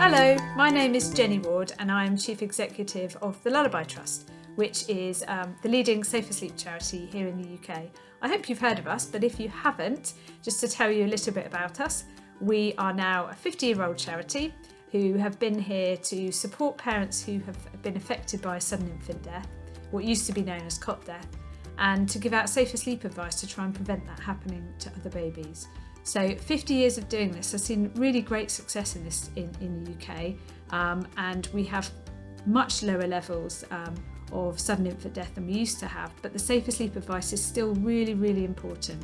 Hello, my name is Jenny Ward and I am Chief Executive of the Lullaby Trust, which is the leading safer sleep charity here in the UK. I hope you've heard of us, but if you haven't, just to tell you a little bit about us, we are now a 50-year-old charity who have been here to support parents who have been affected by sudden infant death, what used to be known as cot death, and to give out safer sleep advice to try and prevent that happening to other babies. So 50 years of doing this has seen really great success in this in the UK, and we have much lower levels of sudden infant death than we used to have, but the safer sleep advice is still really important.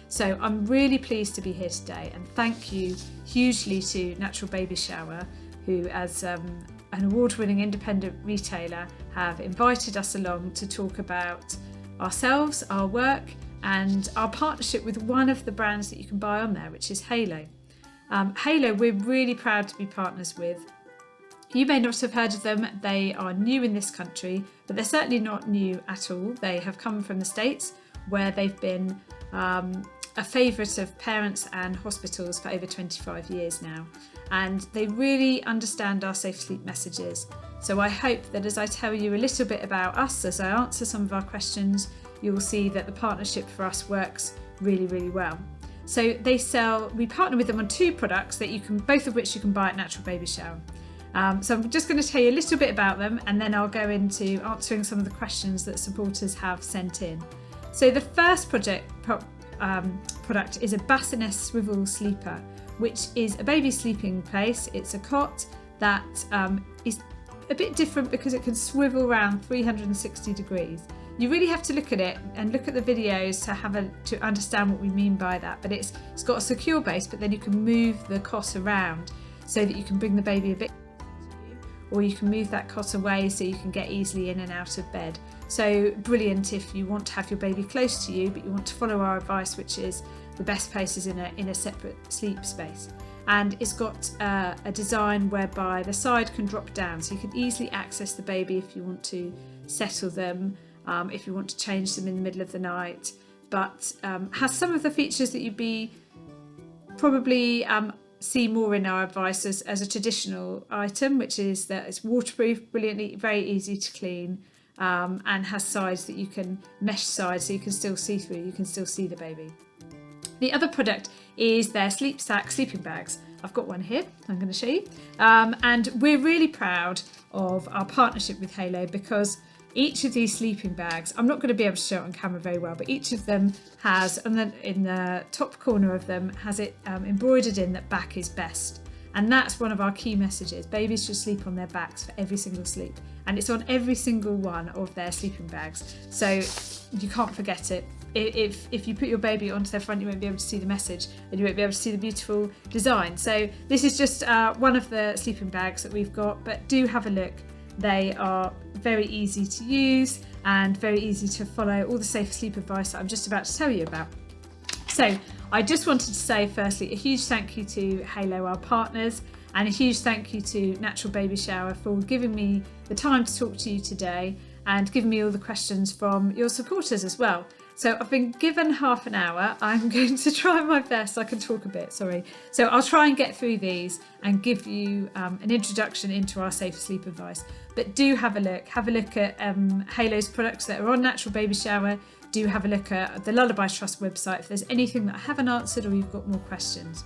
So I'm really pleased to be here today, and thank you hugely to Natural Baby Shower, who as an award-winning independent retailer have invited us along to talk about ourselves, our work, and our partnership with one of the brands that you can buy on there, which is Halo. Halo, we're really proud to be partners with. You may not have heard of them. They are new in this country, but they're certainly not new at all. They have come from the States, where they've been a favourite of parents and hospitals for over 25 years now. And they really understand our safe sleep messages. So I hope that as I tell you a little bit about us, as I answer some of our questions, you'll see that the partnership for us works really well. So we partner with them on two products that both of which you can buy at Natural Baby Shower. So I'm just going to tell you a little bit about them, and then I'll go into answering some of the questions that supporters have sent in. So the first product is a bassinet swivel sleeper, which is a baby sleeping place. It's a cot that is a bit different because it can swivel around 360 degrees. You really have to look at it and look at the videos to understand what we mean by that. But it's got a secure base, but then you can move the cot around so that you can bring the baby a bit closer to you, or you can move that cot away so you can get easily in and out of bed. So brilliant if you want to have your baby close to you, but you want to follow our advice, which is the best place is in a separate sleep space. And it's got a design whereby the side can drop down, so you can easily access the baby if you want to settle them, if you want to change them in the middle of the night, but has some of the features that you'd probably see more in our advice as a traditional item, which is that it's waterproof, brilliantly, very easy to clean, and has sides that you can mesh sides so you can still see through, you can still see the baby. The other product is their Sleep Sack sleeping bags. I've got one here, I'm going to show you. And we're really proud of our partnership with Halo because each of these sleeping bags, I'm not going to be able to show it on camera very well, but each of them has, and then in the top corner of them, has it embroidered in that back is best. And that's one of our key messages. Babies should sleep on their backs for every single sleep. And it's on every single one of their sleeping bags. So you can't forget it. If you put your baby onto their front, you won't be able to see the message and you won't be able to see the beautiful design. So this is just one of the sleeping bags that we've got, but do have a look. They are very easy to use and very easy to follow all the safe sleep advice that I'm just about to tell you about. So I just wanted to say firstly a huge thank you to Halo, our partners, and a huge thank you to Natural Baby Shower for giving me the time to talk to you today and giving me all the questions from your supporters as well. So I've been given half an hour. I'm going to try my best. I can talk a bit, sorry. So I'll try and get through these and give you an introduction into our safe sleep advice. But do have a look. Have a look at Halo's products that are on Natural Baby Shower. Do have a look at the Lullaby Trust website if there's anything that I haven't answered or you've got more questions.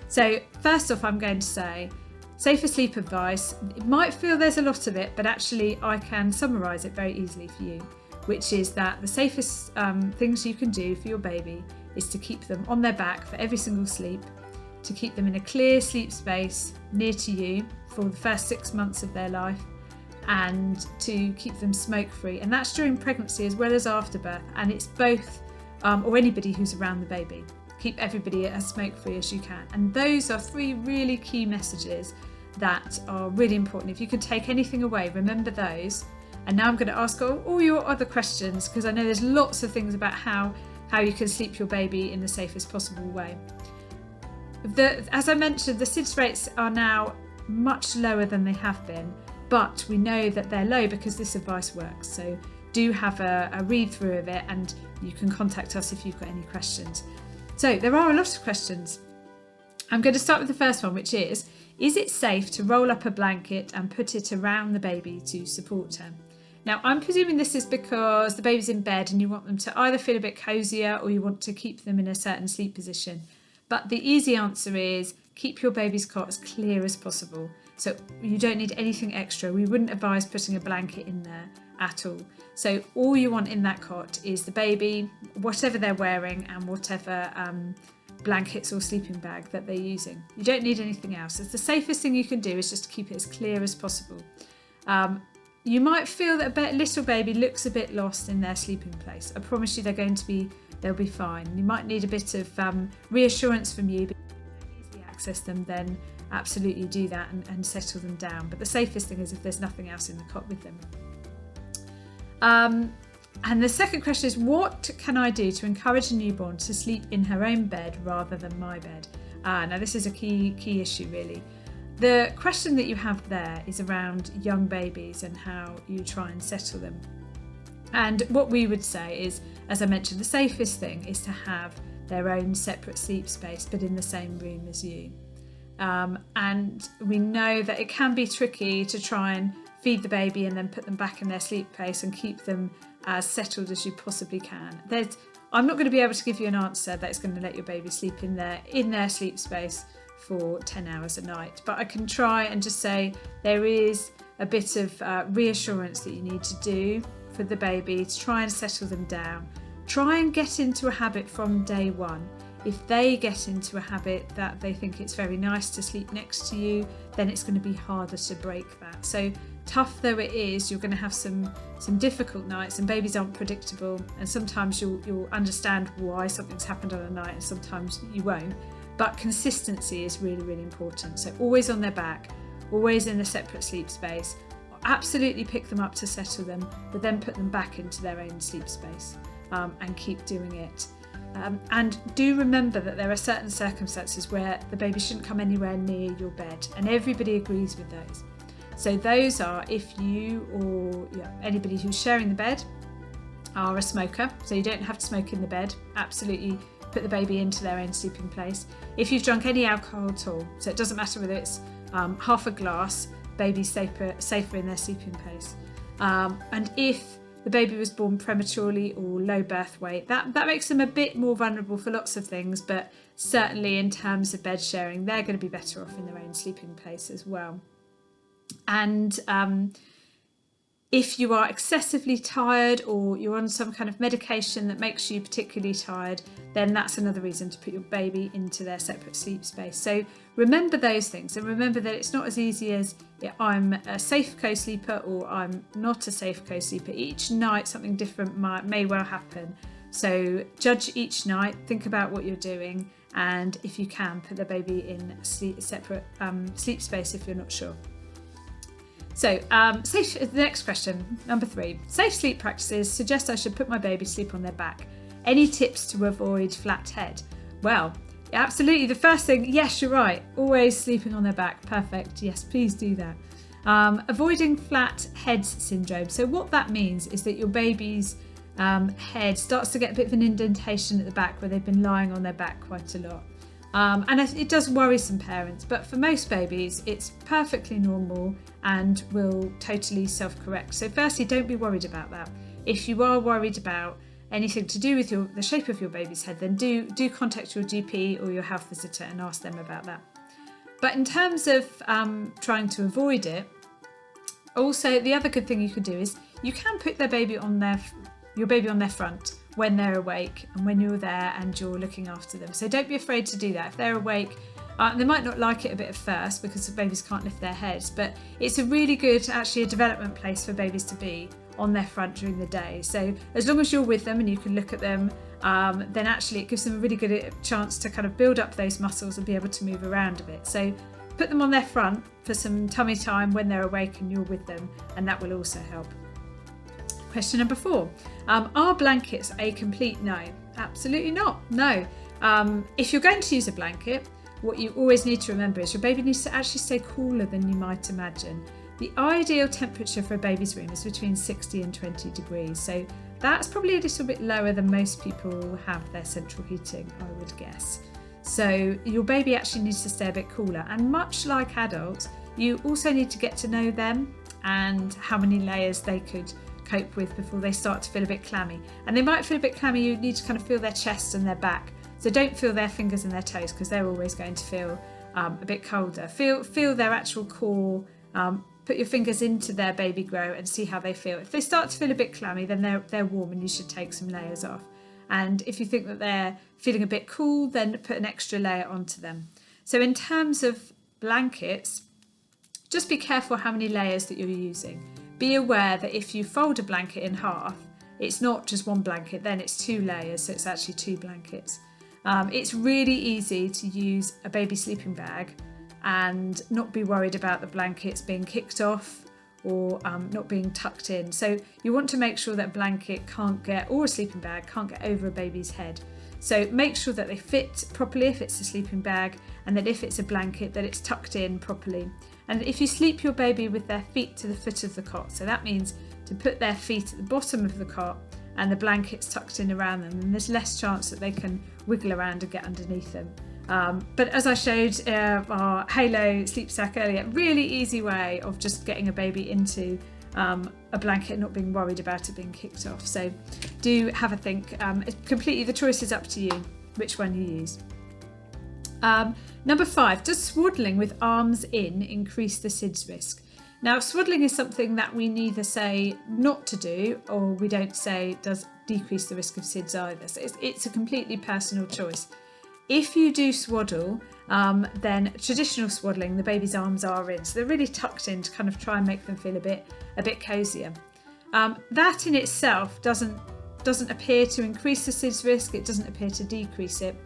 So first off, I'm going to say, safer sleep advice. It might feel there's a lot of it, but actually I can summarise it very easily for you, which is that the safest things you can do for your baby is to keep them on their back for every single sleep, to keep them in a clear sleep space near to you for the first 6 months of their life, and to keep them smoke-free. And that's during pregnancy as well as after birth, and it's both, or anybody who's around the baby. Keep everybody as smoke-free as you can. And those are three really key messages that are really important. If you could take anything away, remember those. And now I'm going to ask all your other questions, because I know there's lots of things about how you can sleep your baby in the safest possible way. As I mentioned, the SIDS rates are now much lower than they have been, but we know that they're low because this advice works. So do have a read through of it, and you can contact us if you've got any questions. So there are a lot of questions. I'm going to start with the first one, which is is it safe to roll up a blanket and put it around the baby to support her? Now, I'm presuming this is because the baby's in bed and you want them to either feel a bit cozier or you want to keep them in a certain sleep position. But the easy answer is keep your baby's cot as clear as possible. So you don't need anything extra. We wouldn't advise putting a blanket in there at all. So all you want in that cot is the baby, whatever they're wearing, and whatever blankets or sleeping bag that they're using. You don't need anything else. It's the safest thing you can do is just to keep it as clear as possible. You might feel that a little baby looks a bit lost in their sleeping place. I promise you they'll be fine. You might need a bit of reassurance from you, but if you can easily access them, then absolutely do that and settle them down. But the safest thing is if there's nothing else in the cot with them. And the second question is, what can I do to encourage a newborn to sleep in her own bed rather than my bed? Now this is a key issue really. The question that you have there is around young babies and how you try and settle them. And what we would say is, as I mentioned, the safest thing is to have their own separate sleep space, but in the same room as you. And we know that it can be tricky to try and feed the baby and then put them back in their sleep place and keep them as settled as you possibly can. I'm not going to be able to give you an answer that's going to let your baby sleep in their sleep space for 10 hours a night, but I can try and just say there is a bit of reassurance that you need to do for the baby to try and settle them down. Try and get into a habit from day one. If they get into a habit that they think it's very nice to sleep next to you, then it's going to be harder to break that. So tough though it is, you're going to have some difficult nights, and babies aren't predictable, and sometimes you'll understand why something's happened on a night and sometimes you won't. But consistency is really, really important. So always on their back, always in a separate sleep space. Absolutely pick them up to settle them, but then put them back into their own sleep space and keep doing it. And do remember that there are certain circumstances where the baby shouldn't come anywhere near your bed, and everybody agrees with those. So those are if you or anybody who's sharing the bed are a smoker, so you don't have to smoke in the bed. Absolutely put the baby into their own sleeping place. If you've drunk any alcohol at all, so it doesn't matter whether it's half a glass, baby's safer in their sleeping place. And if the baby was born prematurely or low birth weight, that makes them a bit more vulnerable for lots of things, but certainly in terms of bed sharing, they're going to be better off in their own sleeping place as well. And if you are excessively tired or you're on some kind of medication that makes you particularly tired, then that's another reason to put your baby into their separate sleep space. So remember those things, and remember that it's not as easy as I'm a safe co-sleeper or I'm not a safe co-sleeper. Each night something different may well happen. So judge each night, think about what you're doing, and if you can, put the baby in a separate sleep space if you're not sure. So, the next question, number 3. Safe sleep practices suggest I should put my baby to sleep on their back. Any tips to avoid flat head? Well, absolutely. The first thing, yes, you're right. Always sleeping on their back. Perfect. Yes, please do that. Avoiding flat head syndrome. So what that means is that your baby's head starts to get a bit of an indentation at the back where they've been lying on their back quite a lot. And it does worry some parents, but for most babies it's perfectly normal and will totally self-correct. So firstly, don't be worried about that. If you are worried about anything to do with the shape of your baby's head, then do contact your GP or your health visitor and ask them about that. But in terms of trying to avoid it, also the other good thing you could do is you can put your baby on their front when they're awake and when you're there and you're looking after them. So don't be afraid to do that. If they're awake, they might not like it a bit at first because the babies can't lift their heads, but it's a really good, actually a development place for babies to be on their front during the day. So as long as you're with them and you can look at them, then actually it gives them a really good chance to kind of build up those muscles and be able to move around a bit. So put them on their front for some tummy time when they're awake and you're with them, and that will also help. Question number 4. Are blankets a complete no? Absolutely not. No. If you're going to use a blanket, what you always need to remember is your baby needs to actually stay cooler than you might imagine. The ideal temperature for a baby's room is between 60 and 20 degrees. So that's probably a little bit lower than most people have their central heating, I would guess. So your baby actually needs to stay a bit cooler. And much like adults, you also need to get to know them and how many layers they could cope with before they start to feel a bit clammy. And they might feel a bit clammy, you need to kind of feel their chest and their back. So don't feel their fingers and their toes, because they're always going to feel a bit colder. Feel their actual core. Put your fingers into their baby grow and see how they feel. If they start to feel a bit clammy, then they're warm and you should take some layers off. And if you think that they're feeling a bit cool, then put an extra layer onto them. So in terms of blankets, just be careful how many layers that you're using. Be aware that if you fold a blanket in half, it's not just one blanket, then it's 2 layers, so it's actually 2 blankets. It's really easy to use a baby sleeping bag and not be worried about the blankets being kicked off or not being tucked in. So you want to make sure that a blanket or a sleeping bag can't get over a baby's head. So make sure that they fit properly if it's a sleeping bag, and that if it's a blanket, that it's tucked in properly. And if you sleep your baby with their feet to the foot of the cot, so that means to put their feet at the bottom of the cot and the blankets tucked in around them, and there's less chance that they can wiggle around and get underneath them. But as I showed our Halo sleep sack earlier, really easy way of just getting a baby into a blanket and not being worried about it being kicked off. So do have a think. Completely, the choice is up to you which one you use. Number 5, does swaddling with arms in increase the SIDS risk? Now, swaddling is something that we neither say not to do, or we don't say does decrease the risk of SIDS either. So it's a completely personal choice. If you do swaddle, then traditional swaddling, the baby's arms are in, so they're really tucked in to kind of try and make them feel a bit cozier. That in itself doesn't appear to increase the SIDS risk. It doesn't appear to decrease it,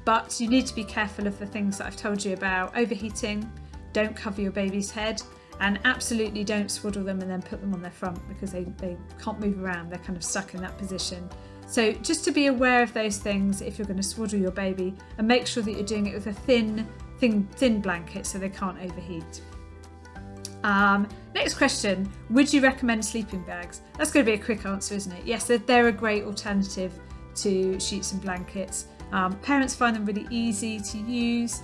but you need to be careful of the things that I've told you about: overheating, don't cover your baby's head, and absolutely don't swaddle them and then put them on their front, because they can't move around. They're kind of stuck in that position. So just to be aware of those things if you're going to swaddle your baby, and make sure that you're doing it with a thin blanket so they can't overheat. Next question, would you recommend sleeping bags? That's going to be a quick answer, isn't it? Yes, they're a great alternative to sheets and blankets. Parents find them really easy to use.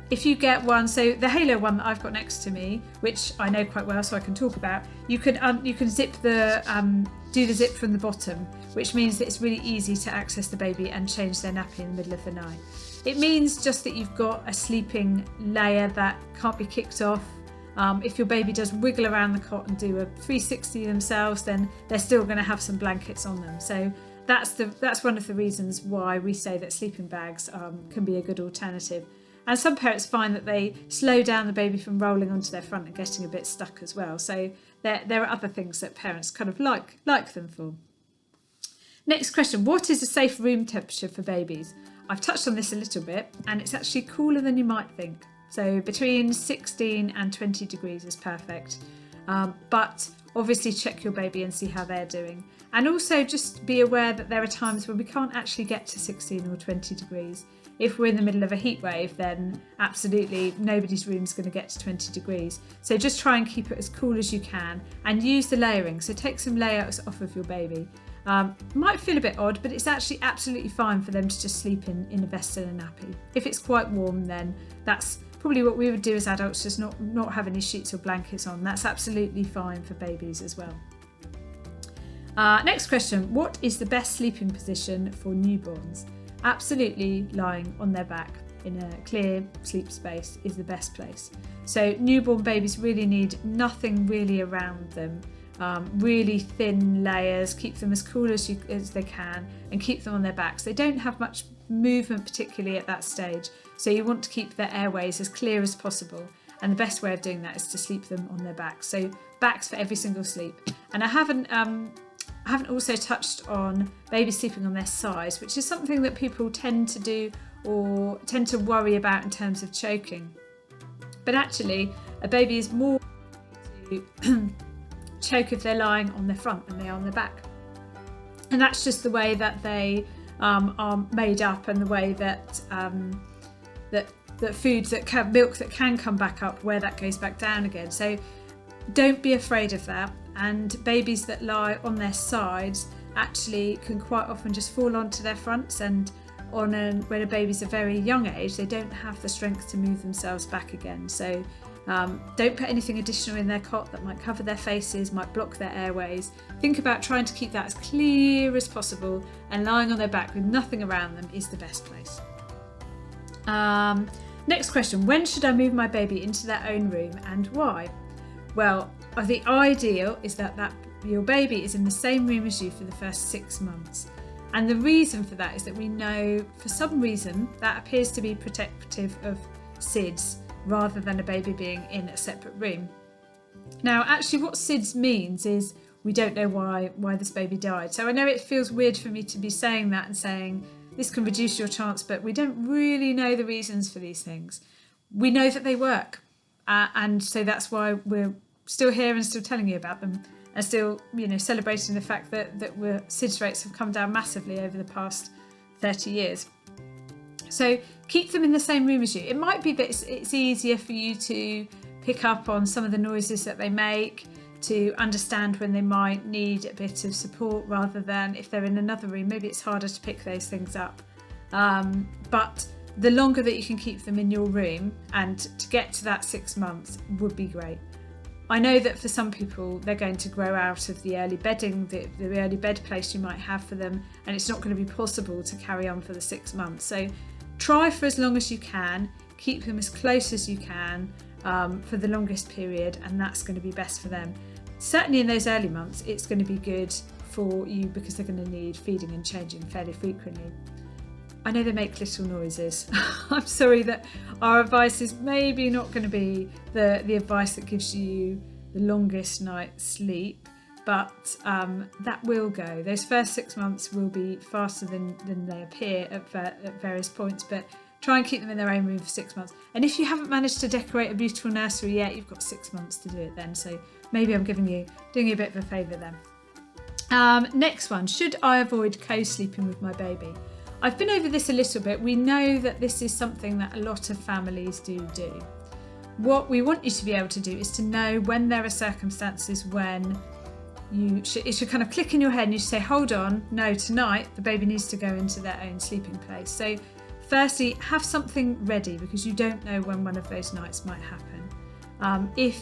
If you get one, so the Halo one that I've got next to me, which I know quite well so I can talk about, you can zip do the zip from the bottom, which means that it's really easy to access the baby and change their nappy in the middle of the night. It means just that you've got a sleeping layer that can't be kicked off. If your baby does wiggle around the cot and do a 360 themselves, then they're still going to have some blankets on them. So that's one of the reasons why we say that sleeping bags can be a good alternative. And some parents find that they slow down the baby from rolling onto their front and getting a bit stuck as well. So there are other things that parents kind of like them for. Next question, what is a safe room temperature for babies? I've touched on this a little bit, and it's actually cooler than you might think. So between 16 and 20 degrees is perfect. But obviously check your baby and see how they're doing. And also just be aware that there are times when we can't actually get to 16 or 20 degrees. If we're in the middle of a heat wave, then absolutely nobody's room is going to get to 20 degrees. So just try and keep it as cool as you can, and use the layering. So take some layers off of your baby. Might feel a bit odd, but it's actually absolutely fine for them to just sleep in a vest and a nappy. If it's quite warm, then that's probably what we would do as adults, just not have any sheets or blankets on. That's absolutely fine for babies as well. Next question, what is the best sleeping position for newborns? Absolutely lying on their back in a clear sleep space is the best place. So newborn babies really need nothing really around them. Really thin layers, keep them as cool as they can, and keep them on their backs. They don't have much movement particularly at that stage, so you want to keep their airways as clear as possible, and the best way of doing that is to sleep them on their backs. So backs for every single sleep. And I haven't also touched on babies sleeping on their sides, which is something that people tend to do or tend to worry about in terms of choking. But actually, a baby is more to choke if they're lying on their front than they are on their back. And that's just the way that they are made up, and the way that that foods that milk that can come back up, where that goes back down again. So don't be afraid of that. And babies that lie on their sides actually can quite often just fall onto their fronts, and when a baby's a very young age, they don't have the strength to move themselves back again. So don't put anything additional in their cot that might cover their faces, might block their airways. Think about trying to keep that as clear as possible, and lying on their back with nothing around them is the best place. Next question, when should I move my baby into their own room and why? Well, the ideal is that your baby is in the same room as you for the first 6 months. And the reason for that is that we know for some reason that appears to be protective of SIDS rather than a baby being in a separate room. Now, actually what SIDS means is we don't know why this baby died. So I know it feels weird for me to be saying that and saying this can reduce your chance, but we don't really know the reasons for these things. We know that they work. And so that's why we're still here and still telling you about them, and still, celebrating the fact that SIDS rates have come down massively over the past 30 years. So keep them in the same room as you. It might be that it's easier for you to pick up on some of the noises that they make, to understand when they might need a bit of support, rather than if they're in another room, maybe it's harder to pick those things up. But the longer that you can keep them in your room, and to get to that 6 months, would be great. I know that for some people they're going to grow out of the early bedding, the early bed place you might have for them, and it's not going to be possible to carry on for the 6 months. So try for as long as you can, keep them as close as you can for the longest period, and that's going to be best for them. Certainly in those early months it's going to be good for you because they're going to need feeding and changing fairly frequently. I know they make little noises. I'm sorry that our advice is maybe not going to be the advice that gives you the longest night's sleep, but that will go. Those first 6 months will be faster than they appear at various points, but try and keep them in their own room for 6 months. And if you haven't managed to decorate a beautiful nursery yet, you've got 6 months to do it then. So maybe I'm doing you a bit of a favour then. Next one, should I avoid co-sleeping with my baby? I've been over this a little bit. We know that this is something that a lot of families do. What we want you to be able to do is to know when there are circumstances when it should kind of click in your head and you should say, hold on, no, tonight the baby needs to go into their own sleeping place. So firstly, have something ready, because you don't know when one of those nights might happen. If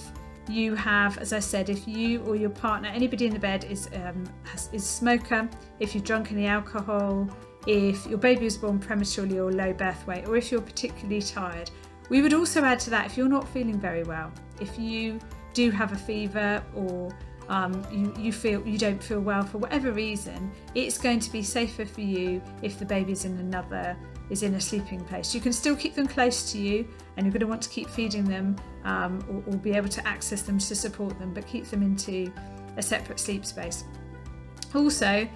you have, as I said, if you or your partner, anybody in the bed is a smoker, if you've drunk any alcohol, if your baby was born prematurely or low birth weight, or if you're particularly tired. We would also add to that if you're not feeling very well, if you do have a fever, or you don't feel well for whatever reason, it's going to be safer for you if the baby's in a sleeping place. You can still keep them close to you, and you're going to want to keep feeding them or be able to access them to support them, but keep them into a separate sleep space. Also,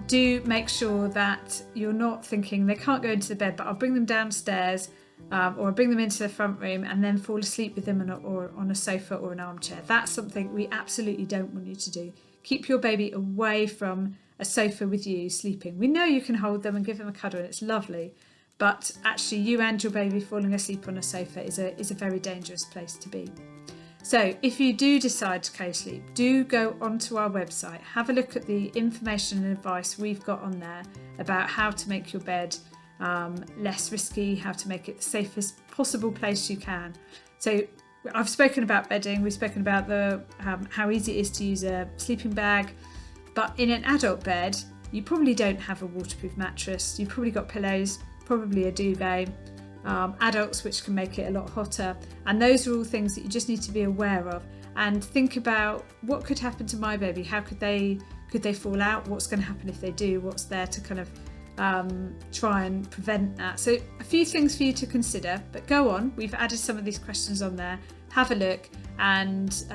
do make sure that you're not thinking they can't go into the bed, but I'll bring them downstairs or I'll bring them into the front room and then fall asleep with them on a sofa or an armchair. That's something we absolutely don't want you to do. Keep your baby away from a sofa with you sleeping. We know you can hold them and give them a cuddle and it's lovely, but actually you and your baby falling asleep on a sofa is a very dangerous place to be. So if you do decide to co-sleep, do go onto our website, have a look at the information and advice we've got on there about how to make your bed less risky, how to make it the safest possible place you can. So I've spoken about bedding, we've spoken about how easy it is to use a sleeping bag, but in an adult bed, you probably don't have a waterproof mattress, you've probably got pillows, probably a duvet, adults, which can make it a lot hotter, and those are all things that you just need to be aware of and think about what could happen to my baby. How could they fall out? What's going to happen if they do? What's there to kind of try and prevent that? So a few things for you to consider, but go on, we've added some of these questions on there. Have a look and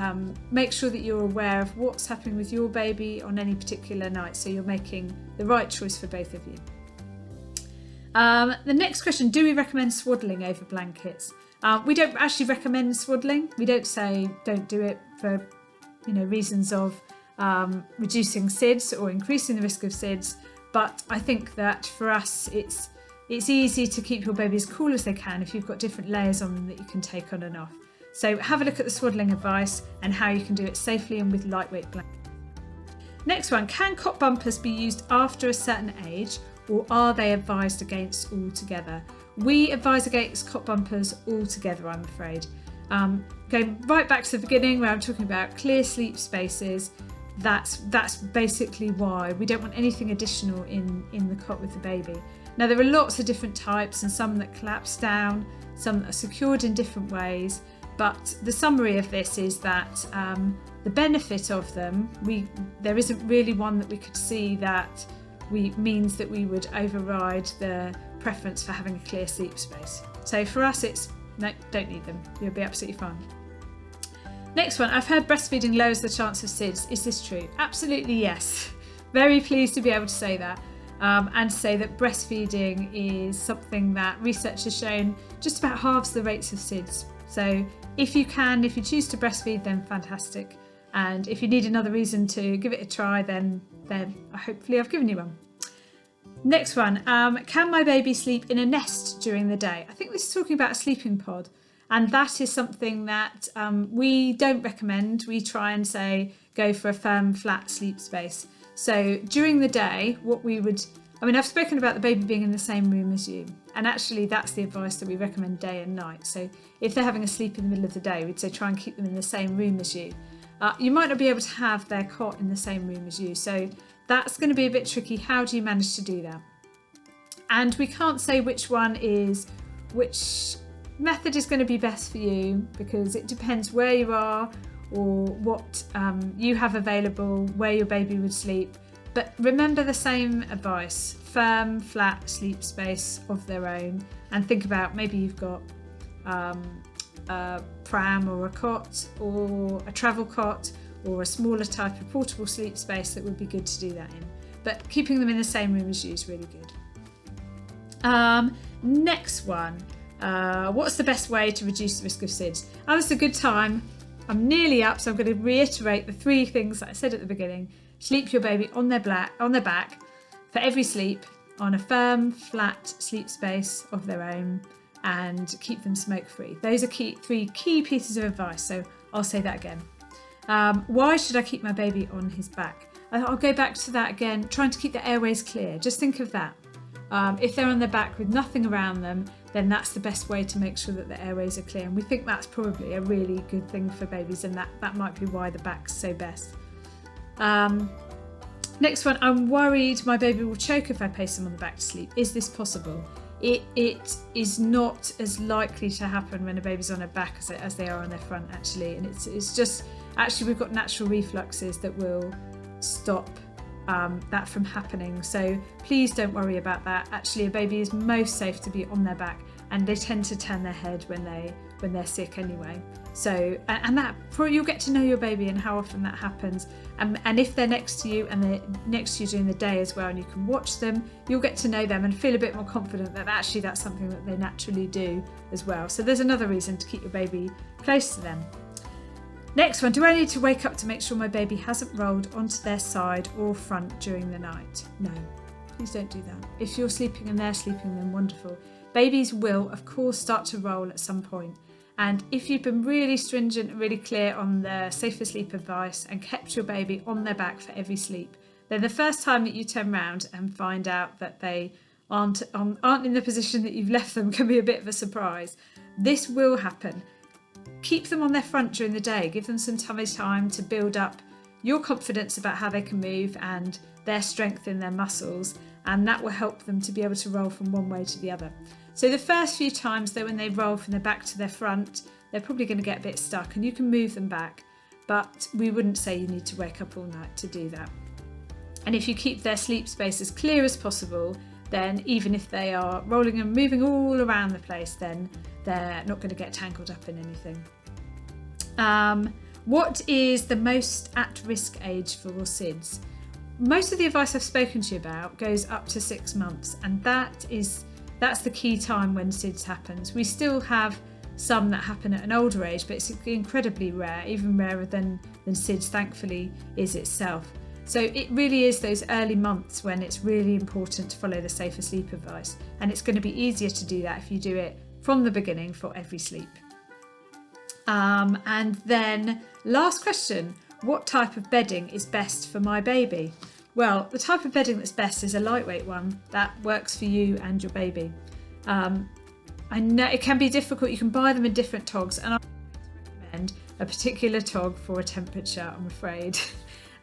make sure that you're aware of what's happening with your baby on any particular night, so you're making the right choice for both of you. The next question, do we recommend swaddling over blankets? We don't actually recommend swaddling. We don't say don't do it for reasons of reducing SIDS or increasing the risk of SIDS, but I think that for us it's easy to keep your baby as cool as they can if you've got different layers on them that you can take on and off. So have a look at the swaddling advice and how you can do it safely and with lightweight blankets. Next one, can cot bumpers be used after a certain age, or are they advised against altogether? We advise against cot bumpers altogether, I'm afraid. Going right back to the beginning where I'm talking about clear sleep spaces, that's basically why we don't want anything additional in the cot with the baby. Now, there are lots of different types, and some that collapse down, some that are secured in different ways, but the summary of this is that the benefit of them, there isn't really one that we could see that means that we would override the preference for having a clear sleep space. So for us, it's no, don't need them. You'll be absolutely fine. Next one, I've heard breastfeeding lowers the chance of SIDS. Is this true? Absolutely yes. Very pleased to be able to say that. And say that breastfeeding is something that research has shown just about halves the rates of SIDS. So if you choose to breastfeed, then fantastic. And if you need another reason to give it a try, then hopefully I've given you one. Next one, can my baby sleep in a nest during the day? I think this is talking about a sleeping pod. And that is something that we don't recommend. We try and say go for a firm, flat sleep space. So during the day, I've spoken about the baby being in the same room as you. And actually, that's the advice that we recommend day and night. So if they're having a sleep in the middle of the day, we'd say try and keep them in the same room as you. You might not be able to have their cot in the same room as you. So that's going to be a bit tricky. How do you manage to do that? And we can't say which method is going to be best for you, because it depends where you are or what you have available, where your baby would sleep. But remember the same advice: firm, flat sleep space of their own, and think about maybe you've got a pram or a cot or a travel cot or a smaller type of portable sleep space that would be good to do that in. But keeping them in the same room as you is really good. Next one, what's the best way to reduce the risk of SIDS? Oh, it's a good time. I'm nearly up, so I'm going to reiterate the 3 things that I said at the beginning. Sleep your baby on their back for every sleep, on a firm, flat sleep space of their own, and keep them smoke-free. Those are 3 key pieces of advice, so I'll say that again. Why should I keep my baby on his back? I'll go back to that again, trying to keep the airways clear. Just think of that. If they're on their back with nothing around them, then that's the best way to make sure that the airways are clear. And we think that's probably a really good thing for babies, and that might be why the back's so best. Next one, I'm worried my baby will choke if I place them on the back to sleep. Is this possible? It is not as likely to happen when a baby's on their back as they are on their front, actually. And it's just, actually we've got natural refluxes that will stop that from happening. So please don't worry about that. Actually, a baby is most safe to be on their back, and they tend to turn their head when they're sick anyway. So, and that you'll get to know your baby and how often that happens. And if they're next to you and they're next to you during the day as well, and you can watch them, you'll get to know them and feel a bit more confident that actually that's something that they naturally do as well. So there's another reason to keep your baby close to them. Next one, do I need to wake up to make sure my baby hasn't rolled onto their side or front during the night? No, please don't do that. If you're sleeping and they're sleeping, then wonderful. Babies will, of course, start to roll at some point. And if you've been really stringent and really clear on the safer sleep advice and kept your baby on their back for every sleep, then the first time that you turn around and find out that they aren't in the position that you've left them can be a bit of a surprise. This will happen. Keep them on their front during the day. Give them some time to build up your confidence about how they can move and their strength in their muscles, and that will help them to be able to roll from one way to the other. So the first few times, though, when they roll from their back to their front, they're probably going to get a bit stuck, and you can move them back, but we wouldn't say you need to wake up all night to do that. And if you keep their sleep space as clear as possible, then even if they are rolling and moving all around the place, then they're not going to get tangled up in anything. What is the most at-risk age for SIDS? Most of the advice I've spoken to you about goes up to 6 months, and that's the key time when SIDS happens. We still have some that happen at an older age, but it's incredibly rare, even rarer than SIDS, thankfully, is itself. So it really is those early months when it's really important to follow the safer sleep advice, and it's going to be easier to do that if you do it from the beginning for every sleep. And then last question, what type of bedding is best for my baby? Well, the type of bedding that's best is a lightweight one that works for you and your baby. I know it can be difficult. You can buy them in different togs, and I recommend a particular tog for a temperature, I'm afraid.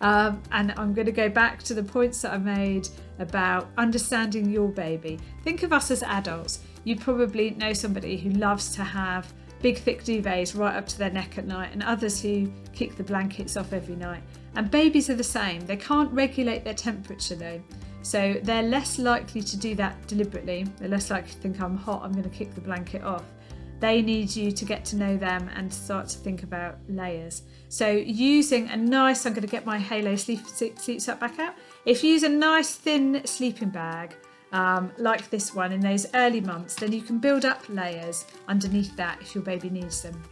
And I'm going to go back to the points that I made about understanding your baby. Think of us as adults. You probably know somebody who loves to have big thick duvets right up to their neck at night, and others who kick the blankets off every night. And babies are the same. They can't regulate their temperature though. So they're less likely to do that deliberately. They're less likely to think, I'm hot, I'm going to kick the blanket off. They need you to get to know them and start to think about layers. So using a nice, I'm going to get my Halo sleep sack back out. If you use a nice thin sleeping bag, like this one in those early months, then you can build up layers underneath that if your baby needs them.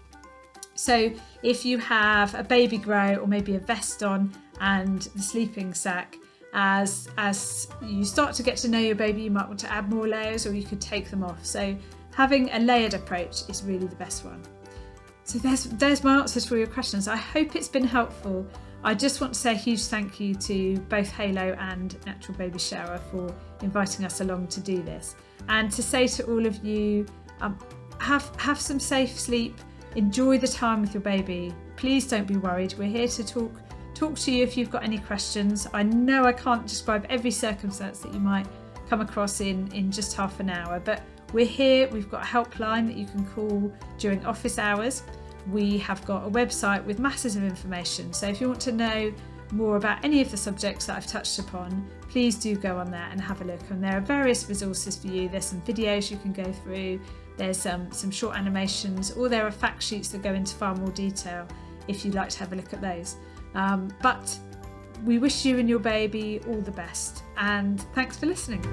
So if you have a baby grow or maybe a vest on and the sleeping sack, as you start to get to know your baby, you might want to add more layers, or you could take them off. So having a layered approach is really the best one. So there's my answers for your questions. I hope it's been helpful. I just want to say a huge thank you to both Halo and Natural Baby Shower for inviting us along to do this, and to say to all of you, have some safe sleep, enjoy the time with your baby. Please don't be worried. We're here to talk to you if you've got any questions. I know I can't describe every circumstance that you might come across in just half an hour, but we're here. We've got a helpline that you can call during office hours. We have got a website with masses of information. So if you want to know more about any of the subjects that I've touched upon, please do go on there and have a look. And there are various resources for you. There's some videos you can go through. There's some short animations, or there are fact sheets that go into far more detail if you'd like to have a look at those. But we wish you and your baby all the best, and thanks for listening.